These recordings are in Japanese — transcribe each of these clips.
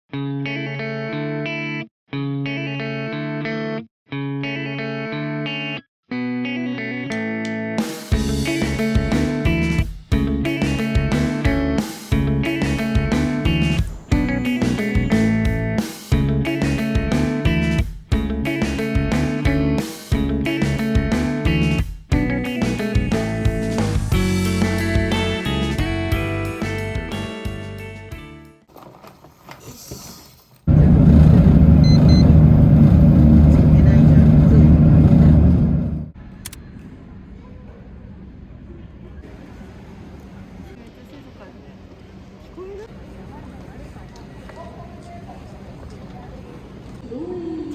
チ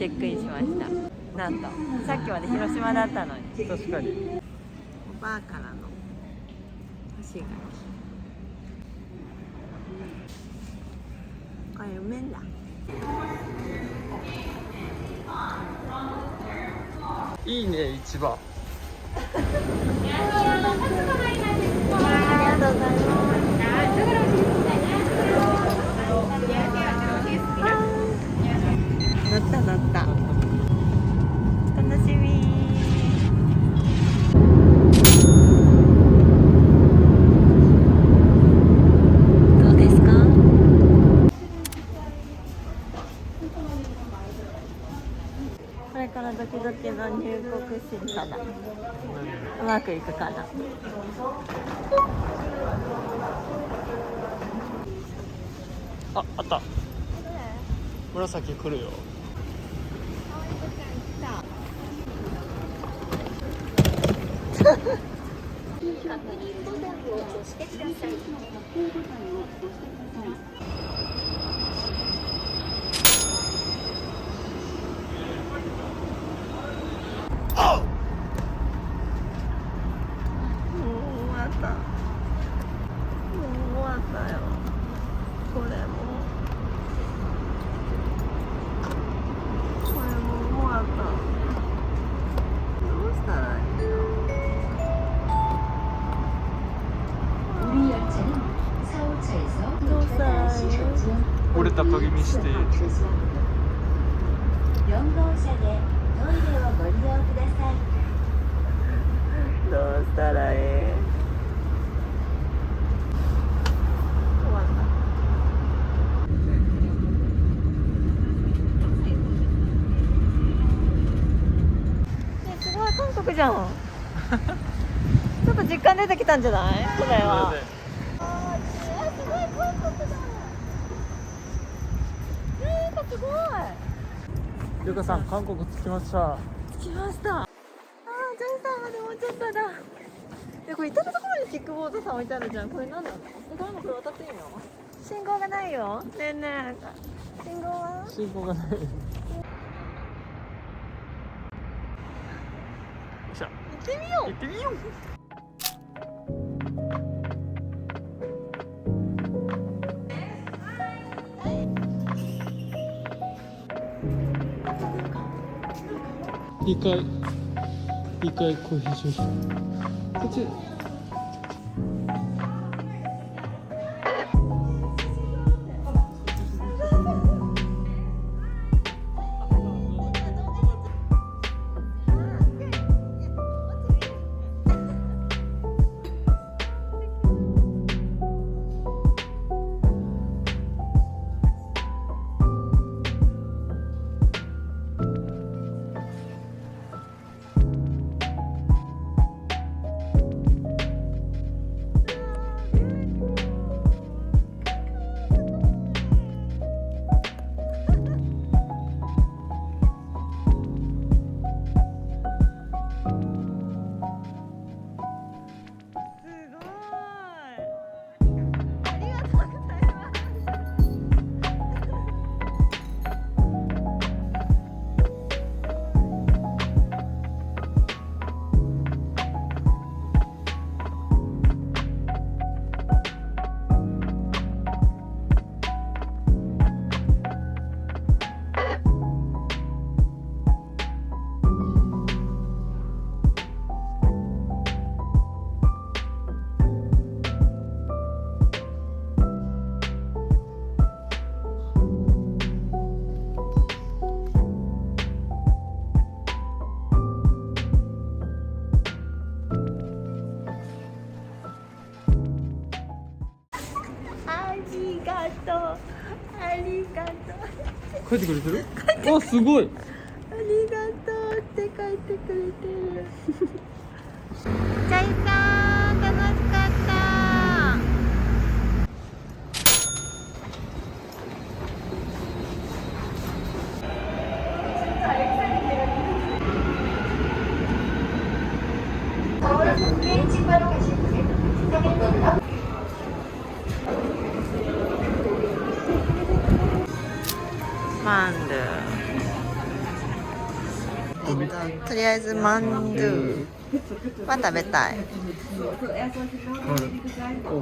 ェックインしました。なんとさっきまで広島だったのに。確かに。おばあからの干し柿。これうめんだ。いいね、市場。ありがとうございます。乗った乗った。楽しみ。どうですか？これからドキドキの入国審査だ。うまくいくかな。あ、あった。紫来るよ。確認ボタンを押してください。折れた鍵見して。4号車でトイレをご利用ください。どうしたらいい？終わった。すごい韓国じゃん。ちょっと実感出てきたんじゃない？これは。すごい韓国だ。すごい。ゆかさん、韓国着きました。着きました。ああ、ジョンさんまでもうちょっとだ。これ至る所にキックボードさん置いてあるじゃん。これ何なの？これもこれ渡っていいの？信号がないよ。ねえねえ。信号は？信号がない。よいしょ。行ってみよう。行ってみよう。2階コーヒーショップ。こっち。とうありがとう書いてくれてる？あ、すごい。ありがとうって書いてくれてるチャイさん楽しかったマンドゥ、とりあえずマンドゥは食べたい。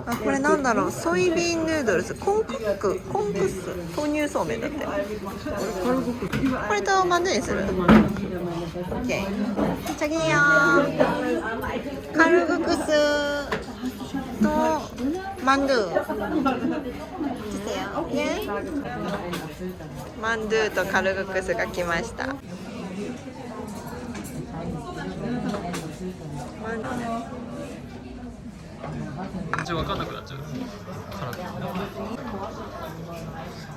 あ、これなんだろう、ソイビンヌードルス、コンクッス豆乳そうめんだって。これとマンドゥにする。オッケー。チャギンヨン。カルグクスとマンドゥ。マンドゥとカルグクスが来ました。味わかんなくなっちゃう。辛くて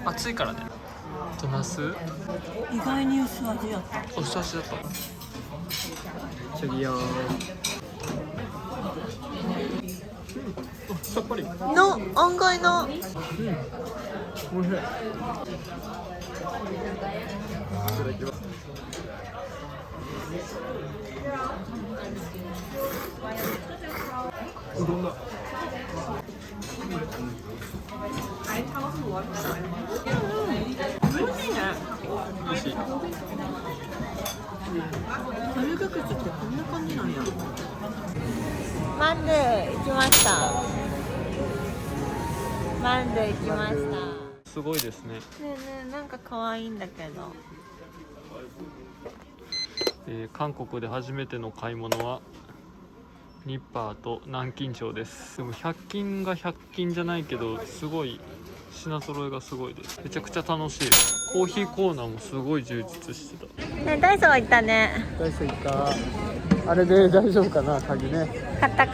熱いからね。とナス意外に薄味やった。薄味だった。チャギヤー。さっぱり。の案外の。おいしい。いただきます。うどんだ。美味しいね。美味しい。カルグクスってこんな感じなんや。マンドゥ行きました。マンドゥ行きました。すごいですね。ねえねえ、なんか可愛いんだけど。韓国で初めての買い物はニッパーと南京錠です。でも100均が100均じゃないけど、すごい品揃えがすごいです。めちゃくちゃ楽しい。コーヒーコーナーもすごい充実してた。ね、ダイソー行ったね。ダイソー行った。あれで大丈夫かな、鍵ね。買った。と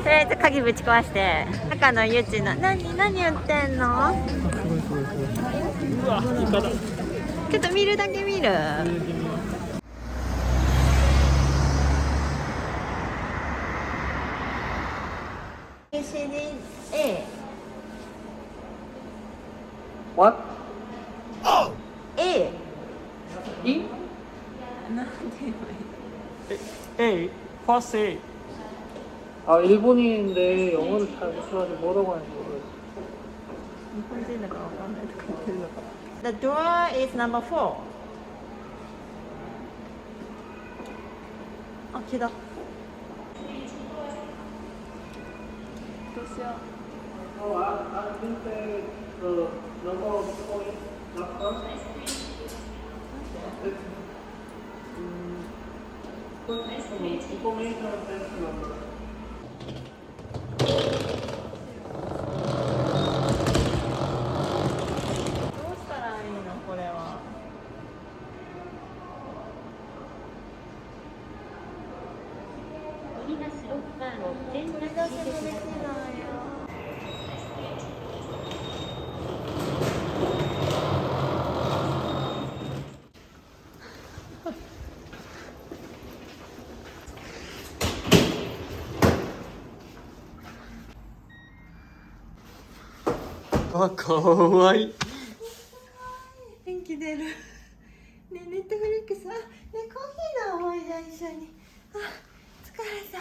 りあえず鍵ぶち壊して、中のゆちの何売ってんの？すごいすごいすごい。うわ、イカだ。ちょっと見るだけ見る。A What? A E? なんて言えばいい？ A? First A. 아, 일본인인데 영어를 잘 못해가지고 뭐라고 하는지 모르겠어. 日本人だからわかんないとか言ってるのか。The door is number 4. あ、消えた。どうしよう。あ、かわいい。元気出る。ね、ネットフリックス。あ、ね、コーヒーの思い出一緒に。あ、疲れた。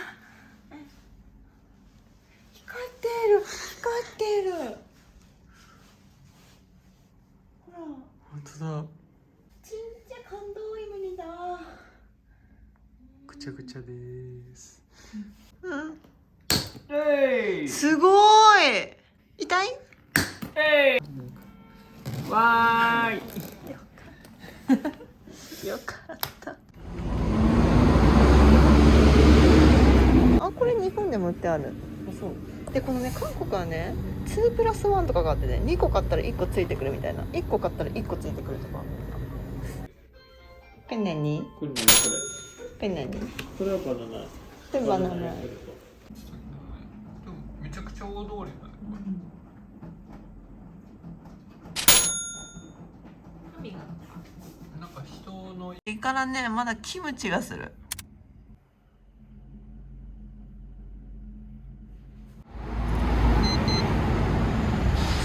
光ってる。ほら。本当だ。ちんちゃ感動イムニだ。ぐちゃぐちゃです。うん。えい。すごい。痛い？わーい。よかった。あ、これ日本でも売ってある。そうで、このね、韓国はね2+1とかがあってね、2個買ったら1個ついてくるみたいな、1個買ったら1個ついてくるとか。ペンネにこれ何こペンネにれ？これはバナナ。これバナナ。でもめちゃくちゃ大通りだね。からねまだキムチがする。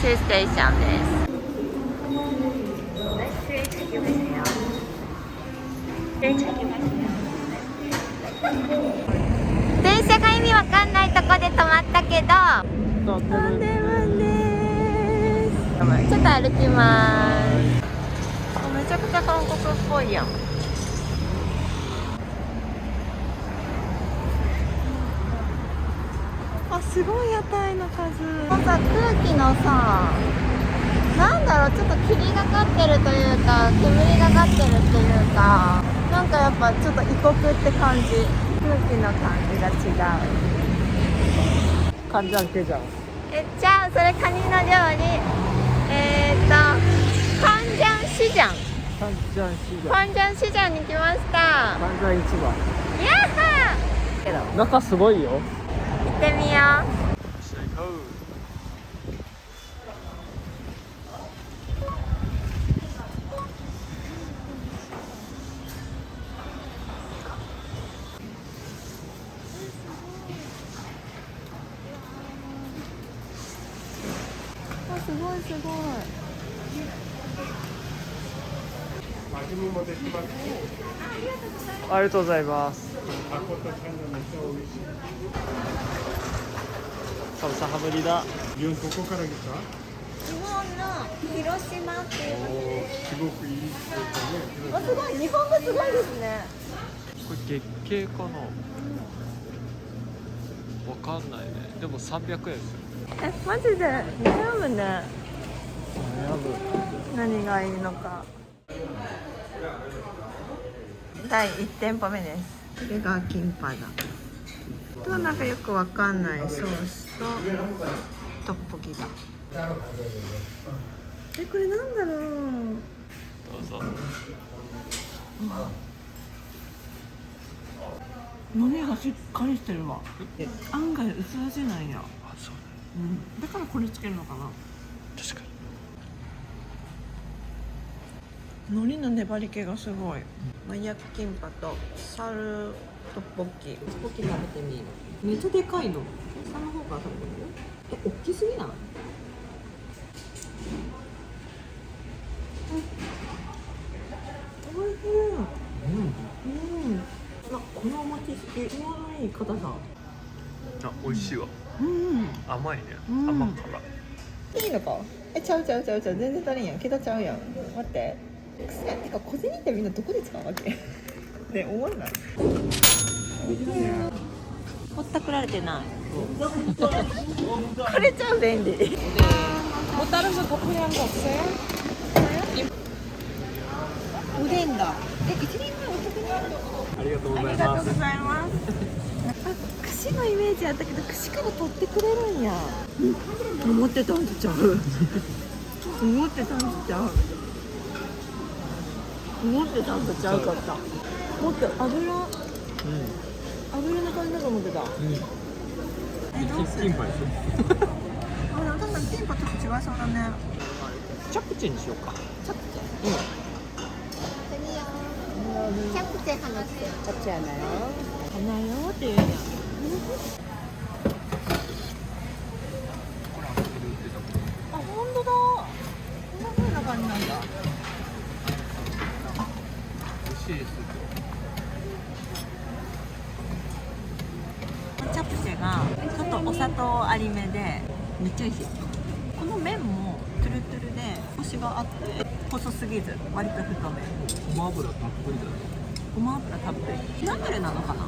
シーステーションです。電車が意味わかんないとこで止まったけど、なんでなんです。ちょっと歩きます。めちゃくちゃ韓国っぽいやん。あ、すごい屋台の数。さ、空気のさ、なんだろう、ちょっと霧がかってるというか煙がかってるっていうか、なんかやっぱちょっと異国って感じ。空気の感じが違う。カンジャンケジャン。じゃあそれカニの料理。カンジャンシジャン。カンジャンシジャン。カンジャンシジャンに来ました。カンジャン市場。やっはー。中すごいよ。行ってみよう。すごいすごい。ありがとうございます。サブサハブリだ。どこから来た？日本の広島っていう。すごくいいですね。あ、すごい、日本語すごいですね。これ月経かな。わかんないね。でも300円する。マジで悩むね。何がいいのか。第1店舗目です。これがキンパだと、なんかよくわかんないソースとトッポギだ。これなんだろう。どうぞ。海苔がしっかりしてるわ。案外薄味なんや。あ、そううん、だからこれつけるのかな。確かに。海苔の粘り気がすごい。マイヤクキンパとサルトッポッキ。トッポッキ食べてみる。めっちゃでかいの。下の方から食べてみる。大きすぎない？おいしい。あ、このお餅好き。ちょうどいい硬さ。あ、美味しいわ。甘いね。うん甘辛。いいのか。ちゃう全然足りんやん。桁ちゃうやん。待って。てか小銭ってみんなどこで使うわけね、思わない。ほったくられてない。これ超便利。뭐 다른 거 더 필요한 거 없어요? 오뎅だ。1人前お得になるの。ありがとうございありがとうます。ございます。串のイメージあったけど、串から取ってくれるんや。思ってたんとちゃう。思ってたんとちゃう。思ってたんとちゃうかった。もっと油の感じだと思ってた。どうする？キンパでしょ。あ、でも確かにキンパちょっと違いそうだね。チャプチェにしようか。チャプチェ。チャプチェ하나 주세요. 같이 하나요? 하나요?って言うやん。あ、本当だ。こんな風な感じなんだ。美味しいです。チャプチェがちょっとお砂糖ありめでめっちゃ美味しい。この麺もトゥルトゥルでコシがあって細すぎず割と太め。ごま油たっぷりだね。ごま油たっぷり。ひな鳥なのかな。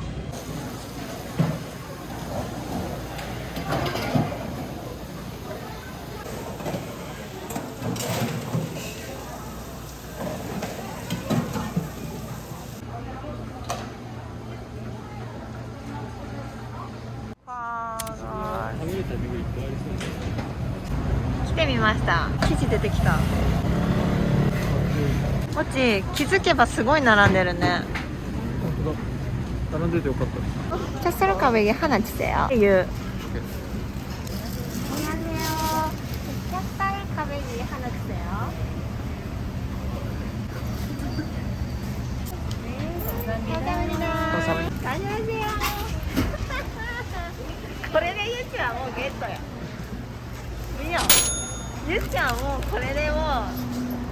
食べるタイミングいっぱいありそう。来てみました。生地出てきた。こっち気づけばすごい並んでるね。本当だ。並んでてよかった。찹쌀 가베기 하나 주세요. 유. 안녕하세요. 찹쌀 가베기 하나 주세요. ゆっちゃんもうこれでもう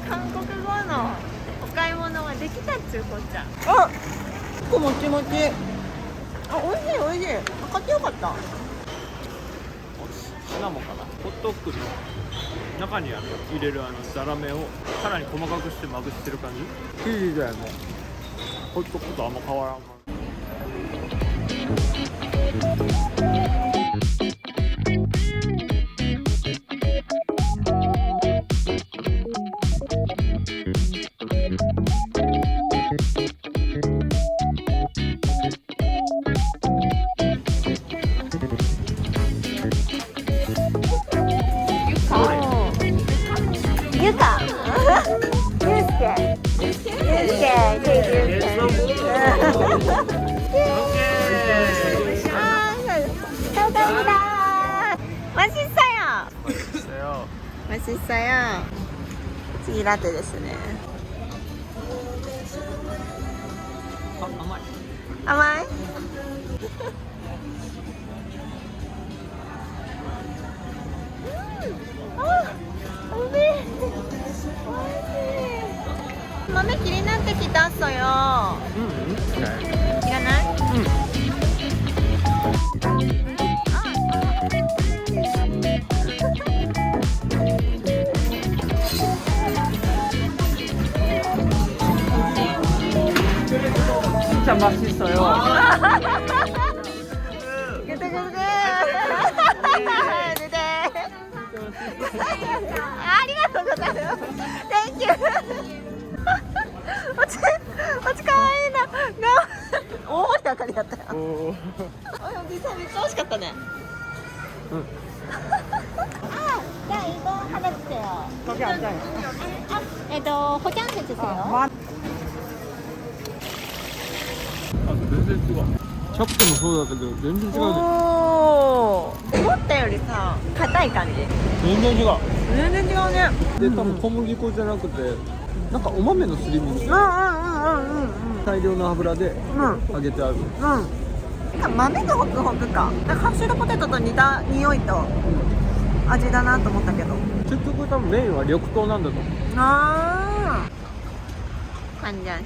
韓国語のお買い物はできたっちゅうこっちゃ。あ、こもちもち。あ、美味しい美味しい。買ってよかった。シナモンかな。ホットドッグの中に入れるザラメをさらに細かくしてまぶしてる感じ。生地自体もホットドッグとあんま変わらん感じ。ゆかゆうすけ맛있어요. 맛있어요.次ラテですね。あ、甘い。甘い？豆気になってきたっそよ。いらない？진짜 맛있어요. Thank you. おちかわいいな。大盛り上がりやったよ。おじさんめっちゃ美味しかったね。あ、じゃあ이거 하나 주세요. 거기 앉아요. 호장색 주세요. 아, 全然違う。チャップもそうだけど全然違うね。おー、思ったよりさ、硬い感じ。全然違う。全然違うね。で、多分小麦粉じゃなくて、なんかお豆のすり身に大量の油で揚げてある。豆のホクホクか。ハッシュドポテトと似た匂いと味だなと思ったけど。結局多分メインは緑豆なんだと思う。ああ。感じゃん。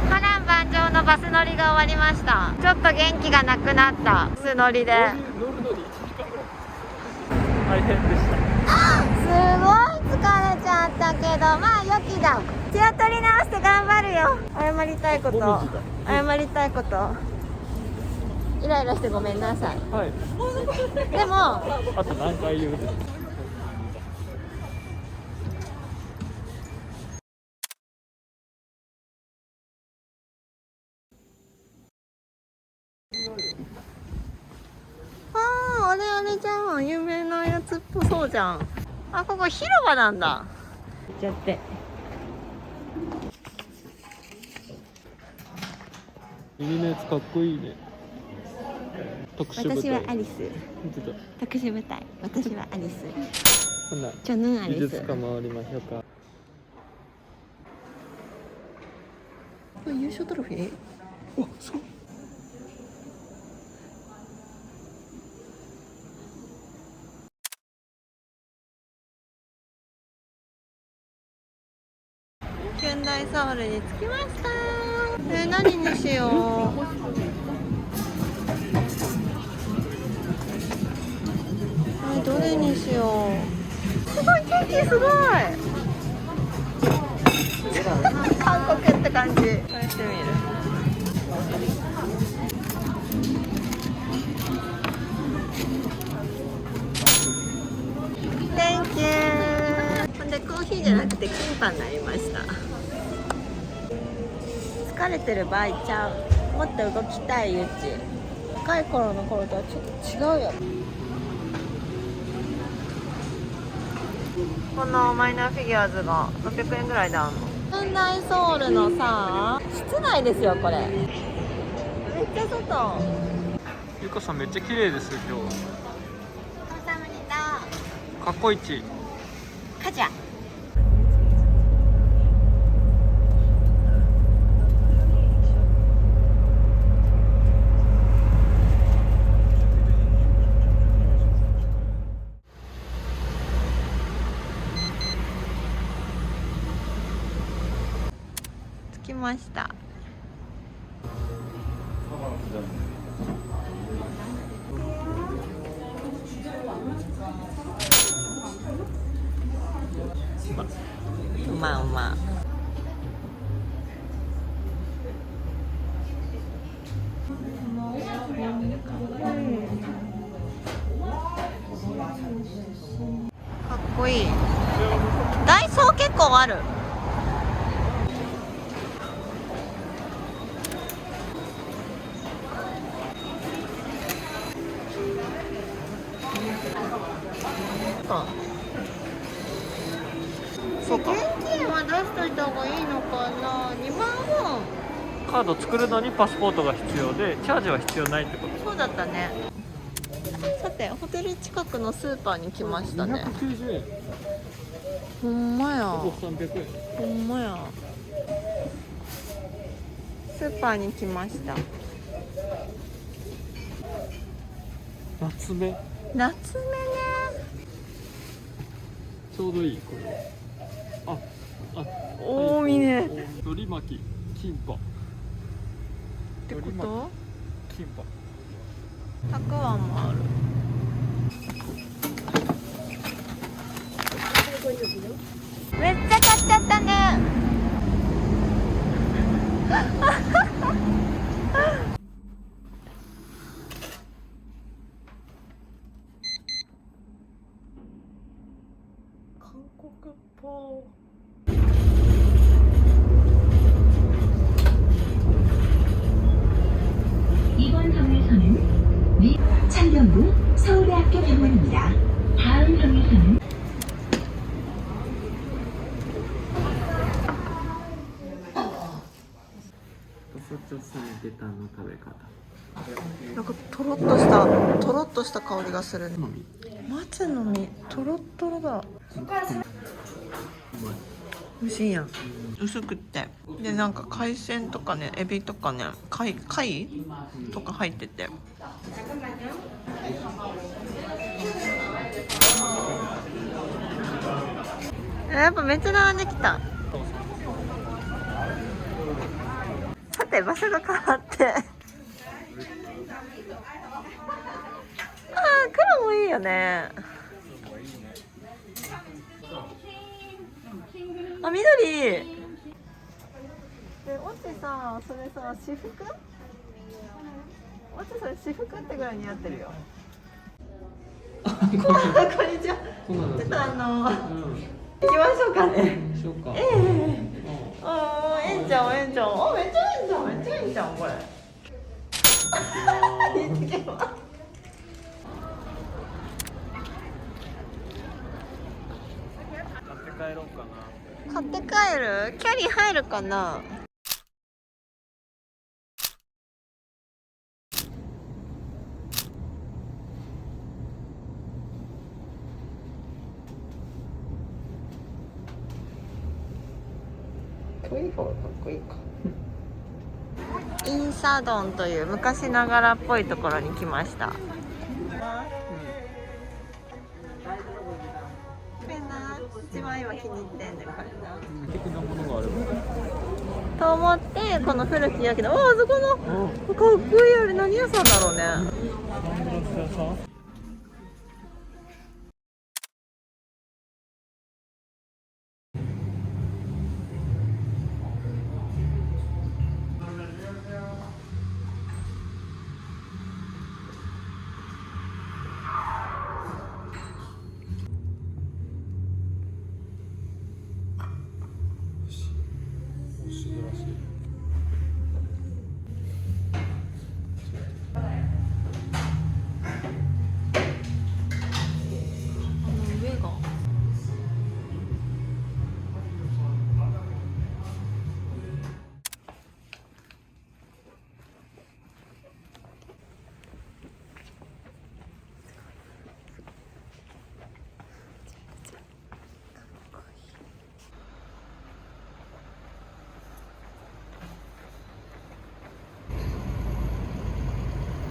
波乱万丈のバス乗りが終わりました。ちょっと元気がなくなったバス乗りで。乗るのに1時間ぐらい大変でした。すごい疲れちゃったけど、まあ良きだ。気を取り直して頑張るよ。謝りたいこと、謝りたいこと。イライラしてごめんなさい。はい。でも、あと何回言うですか。あれあれじゃん、有名なやつっぽそうじゃん。あ、ここ広場なんだ。行っちゃって。耳のやつかっこいいね。特殊部隊。私はアリス。本当だ。特殊部隊。私はアリス。ほんならちょぬんアリス。美術館回りましょうか。これ優勝トロフィー？お、すごい。ヒュンダイソウルに着きました。何にしよう。どれにしよう。すごいケーキすごい。韓国って感じ。これしてみる。Thank you。ほんでコーヒーじゃなくてキンパになりました。疲れてる場合ちゃう。もっと動きたいゆっち。若い頃の頃とはちょっと違うよ。このマイナーフィギュアーズが600円ぐらいであるの。ヒュンダイソウルのさ、室内ですよこれ。めっちゃ外。ゆかさんめっちゃ綺麗ですよ今日。かっこいいち。カジャ。ました。うまうま。かっこいい。ダイソー結構ある。そうか。現金は出しといた方がいいのかな。2万ウォン。カード作るのにパスポートが必要でチャージは必要ないってこと。そうだったね。さてホテル近くのスーパーに来ましたね。290円。ほんまや。ほぼ300円。ほんまや。スーパーに来ました。夏目。夏目ね。ちょうどいいこれは。大峰。のり巻きキンパ。ってことキンパ。たくあんもある。めっちゃ買っちゃったね。韓国っぽい。이번 정류소는 창경구 서울대학교 병원입니다. 다음 정류소는なんかとろっとした香りがする。松の実とろっとろだ。美味しいやん。薄くってでなんか海鮮とかねエビとかね貝とか入ってて。やっぱめっちゃ並んできた。さて場所が変わってあ黒もいいよね。あ、緑。で、オチさ、それさ、私服？オチそれ私服ってぐらい似合ってるよ。こんにちは。ちょっと行きましょうかね。しようか。ええんちゃん。あ、めっちゃいいじゃん、これ。行ってきます。買って帰ろうかな。買って帰る？キャリー入るかな？かっこいい方がかっこいいか。インサドンという昔ながらっぽいところに来ました。これな、一番今気に入ってんねん、これな。的なものがある。と思ってこの古きやけど、あそこのかっこいい。あれ何屋さんだろうね。サングラス屋さん。上が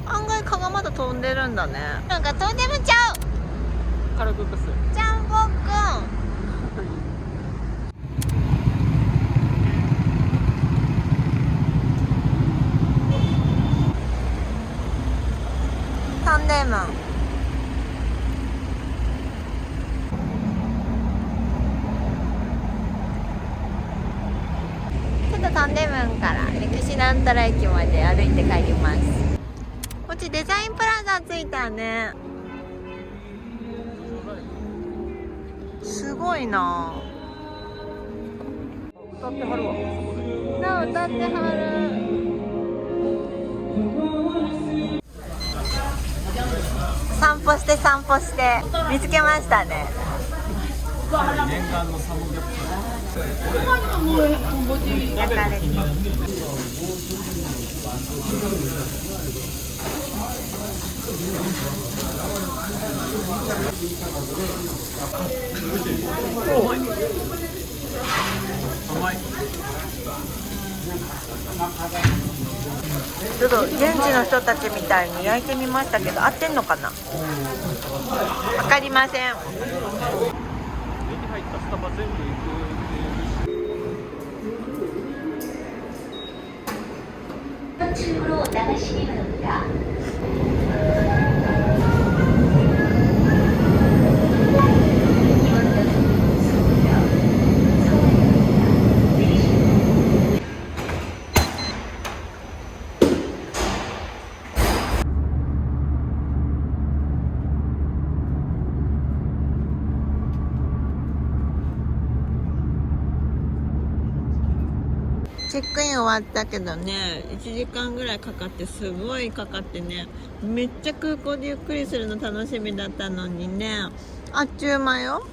案外蚊がまだ飛んでるんだね。なんか飛んでるんちゃう？カラククス。ジャンボくん。ンデムン。ちょっとトンデムンから歴史なんたら駅まで歩いて帰ります。こっちデザインプラザ着いたね。すごいな。歌ってはるわ。なあ、歌ってはる。散歩して散歩して見つけましたね。念願のサムギョプサ焼かれて。甘い。ちょっと現地の人たちみたいに焼いてみましたけど合ってんのかな。わかりません。手に入ったスタバ全部行くっていう中央流しに乗ったチェックイン終わったけどね、1時間ぐらいかかって、すごいかかってね、めっちゃ空港でゆっくりするの楽しみだったのにね、あっちゅう間よ。